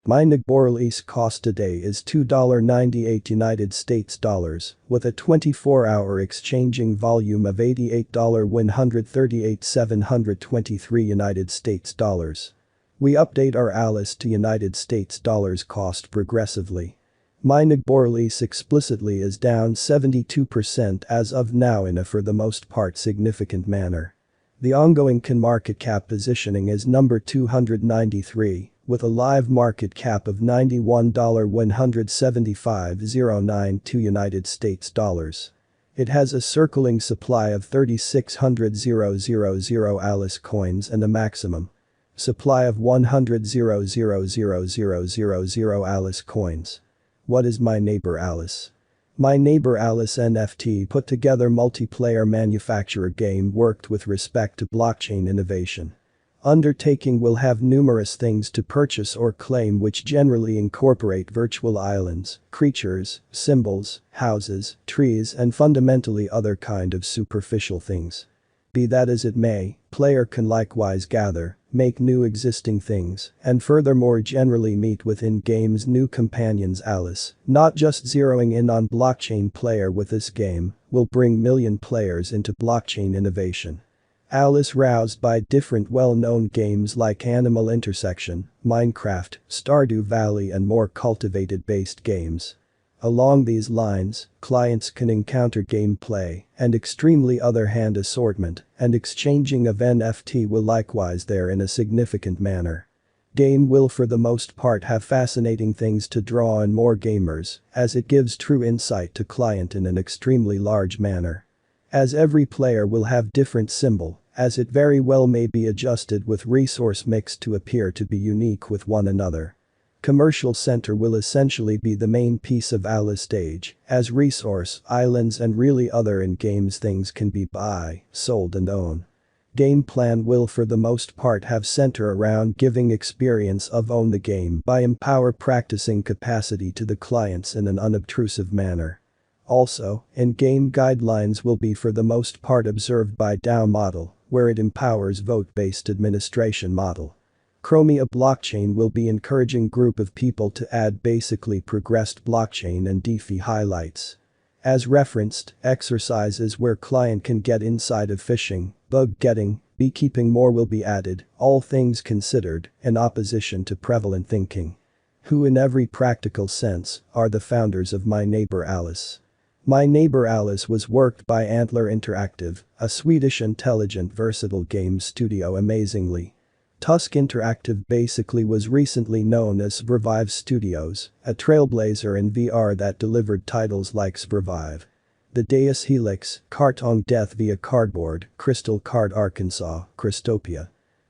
My Borrel's cost today is $2.98 United States dollars, with a 24-hour exchanging volume of $88,138,723 United States dollars. We update our Alice to United States dollars cost progressively. My Borrel's explicitly is down 72% as of now in a for the most part significant manner. The ongoing CAN market cap positioning is number 293, with a live market cap of $91,175,092 United States dollars. It has a circling supply of 3,600,000 Alice coins and a maximum supply of 100,000,000 Alice coins. What is My Neighbor Alice? My Neighbor Alice NFT put together multiplayer manufacturer game worked with respect to blockchain innovation. Undertaking will have numerous things to purchase or claim which generally incorporate virtual islands, creatures, symbols, houses, trees and fundamentally other kind of superficial things. Be that as it may, player can likewise gather, make new existing things, and furthermore generally meet within game's new companions. Alice, not just zeroing in on blockchain player with this game, will bring million players into blockchain innovation. Alice roused by different well-known games like Animal Intersection, Minecraft, Stardew Valley and more cultivated-based games. Along these lines, clients can encounter gameplay and extremely other hand assortment and exchanging of NFT will likewise there in a significant manner. Game will for the most part have fascinating things to draw in more gamers as it gives true insight to client in an extremely large manner. As every player will have different symbol, as it very well may be adjusted with resource mix to appear to be unique with one another. Commercial center will essentially be the main piece of Alice stage, as resource, islands and really other in-games things can be buy, sold and own. Game plan will for the most part have center around giving experience of own the game by empower practicing capacity to the clients in an unobtrusive manner. Also, in-game guidelines will be for the most part observed by DAO model, where it empowers vote-based administration model. Chromia blockchain will be encouraging group of people to add basically progressed blockchain and DeFi highlights. As referenced, exercises where client can get inside of fishing, bug getting, beekeeping more will be added, all things considered, in opposition to prevalent thinking. Who in every practical sense are the founders of My Neighbor Alice? My Neighbor Alice was worked by Antler Interactive, a Swedish intelligent versatile game studio amazingly. Tusk Interactive basically was recently known as Survive Studios, a trailblazer in VR that delivered titles like Survive, The Deus Helix, Cartong Death via Cardboard, Crystal Card Arkansas, Crystopia,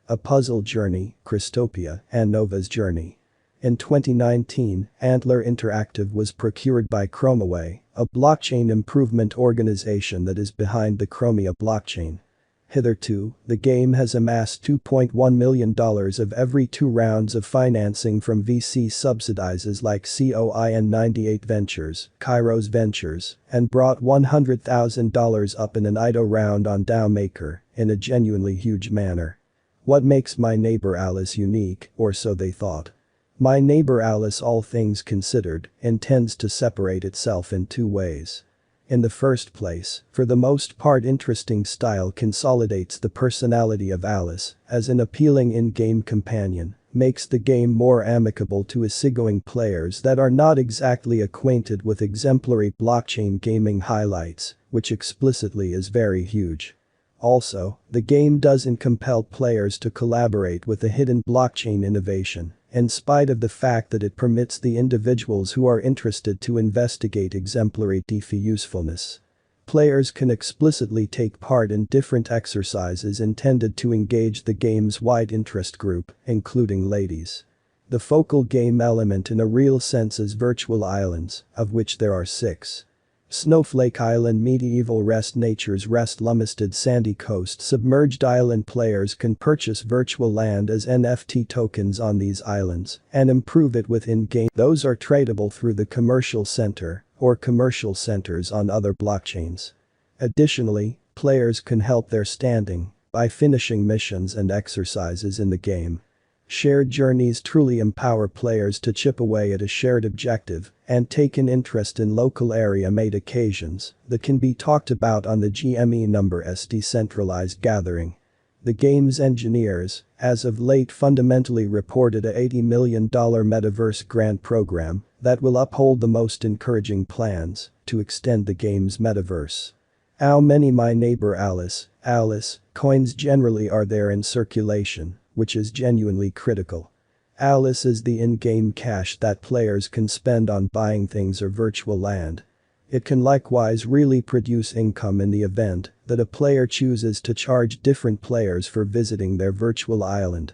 A Puzzle Journey, Crystopia, and Nova's Journey. In 2019, Antler Interactive was procured by Chromaway, a blockchain improvement organization that is behind the Chromia blockchain. Hitherto, the game has amassed $2.1 million of every 2 rounds of financing from VC subsidizes like COIN 98 Ventures, Kairos Ventures, and brought $100,000 up in an IDO round on DAO Maker, in a genuinely huge manner. What makes My Neighbor Alice unique, or so they thought. My Neighbor Alice, all things considered, intends to separate itself in 2 ways. In the first place, for the most part interesting style consolidates the personality of Alice as an appealing in-game companion, makes the game more amicable to easygoing players that are not exactly acquainted with exemplary blockchain gaming highlights, which explicitly is very huge. Also, the game doesn't compel players to collaborate with a hidden blockchain innovation, in spite of the fact that it permits the individuals who are interested to investigate exemplary DeFi usefulness. Players can explicitly take part in different exercises intended to engage the game's wide interest group, including ladies. The focal game element in a real sense is virtual islands, of which there are 6. Snowflake Island, Medieval Rest, Nature's Rest, Lumstead, Sandy Coast, Submerged Island. Players can purchase virtual land as NFT tokens on these islands and improve it with in-game. Those are tradable through the commercial center or commercial centers on other blockchains. Additionally, players can help their standing by finishing missions and exercises in the game. Shared journeys truly empower players to chip away at a shared objective and take an interest in local area-made occasions that can be talked about on the GME number's decentralized gathering. The game's engineers, as of late, fundamentally reported a $80 million metaverse grant program that will uphold the most encouraging plans to extend the game's metaverse. How many My Neighbor Alice coins generally are there in circulation, which is genuinely critical. Alice is the in-game cash that players can spend on buying things or virtual land. It can likewise really produce income in the event that a player chooses to charge different players for visiting their virtual island.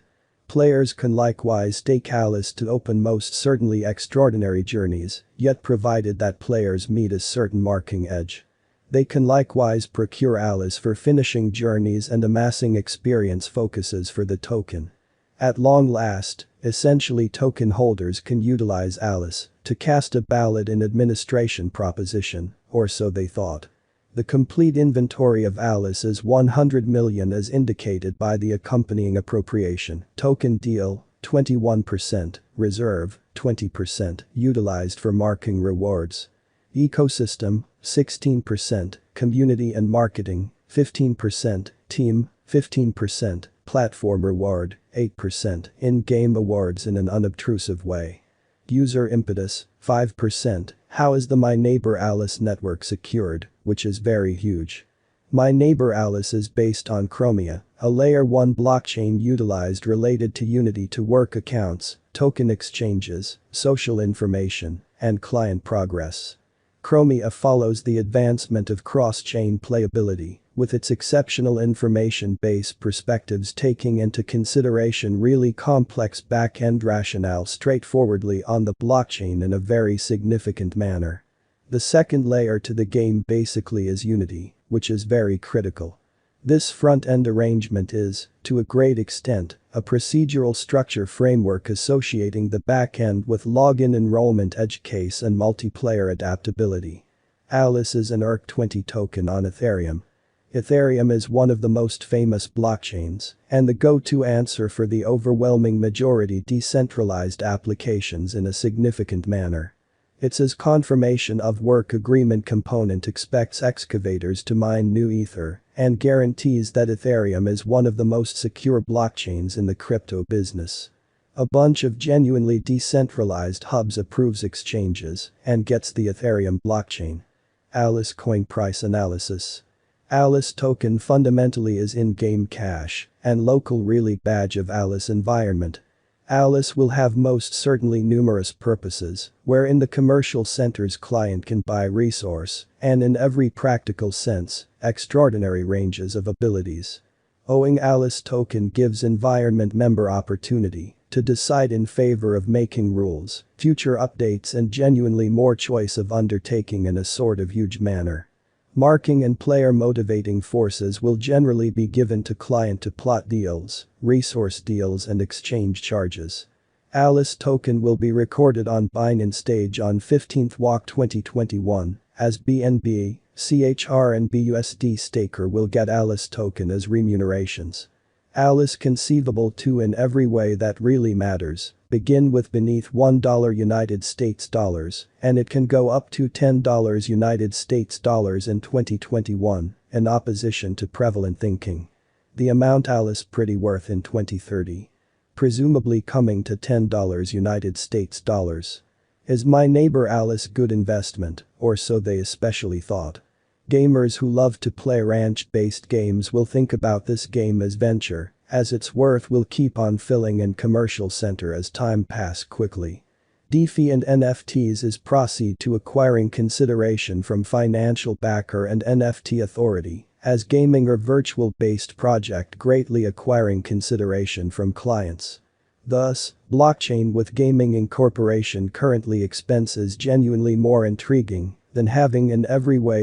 Players can likewise stake Alice to open most certainly extraordinary journeys, yet provided that players meet a certain marking edge. They can likewise procure Alice for finishing journeys and amassing experience focuses for the token. At long last, essentially token holders can utilize Alice to cast a ballot in administration proposition, or so they thought. The complete inventory of Alice is 100 million as indicated by the accompanying appropriation. Token deal, 21%, reserve, 20%, utilized for marking rewards. Ecosystem, 16%, community and marketing, 15%, team, 15%, platform reward, 8%, in-game awards in an unobtrusive way. User impetus, 5%, how is the My Neighbor Alice network secured, which is very huge. My Neighbor Alice is based on Chromia, a layer 1 blockchain utilized related to Unity to work accounts, token exchanges, social information, and client progress. Chromia follows the advancement of cross-chain playability, with its exceptional information-based perspectives taking into consideration really complex back-end rationale straightforwardly on the blockchain in a very significant manner. The second layer to the game basically is Unity, which is very critical. This front-end arrangement is, to a great extent, a procedural structure framework associating the back-end with login enrollment edge case and multiplayer adaptability. Alice is an ERC20 token on Ethereum. Ethereum is one of the most famous blockchains and the go-to answer for the overwhelming majority decentralized applications in a significant manner. Its confirmation of work agreement component expects excavators to mine new ether and guarantees that Ethereum is one of the most secure blockchains in the crypto business. A bunch of genuinely decentralized hubs approves exchanges and gets the Ethereum blockchain. Alice coin price analysis. Alice token fundamentally is in-game cash and local really badge of Alice environment. Alice will have most certainly numerous purposes, wherein the commercial center's client can buy resource, and in every practical sense, extraordinary ranges of abilities. Owning Alice token gives environment member opportunity to decide in favor of making rules, future updates and genuinely more choice of undertaking in a sort of huge manner. Marking and player motivating forces will generally be given to client to plot deals, resource deals and exchange charges. Alice token will be recorded on Binance stage on 15th WOC 2021, as BNB, CHR and BUSD staker will get Alice token as remunerations. Alice conceivable to in every way that really matters, begin with beneath $1 United States dollars, and it can go up to $10 United States dollars in 2021, in opposition to prevalent thinking. The amount Alice pretty worth in 2030. Presumably coming to $10 United States dollars. Is My Neighbor Alice good investment, or so they especially thought? Gamers who love to play ranch-based games will think about this game as venture, as its worth will keep on filling in commercial center as time pass quickly. DeFi and NFTs is proceed to acquiring consideration from financial backer and NFT authority, as gaming or virtual-based project greatly acquiring consideration from clients. Thus, blockchain with gaming incorporation currently expenses genuinely more intriguing than having in every way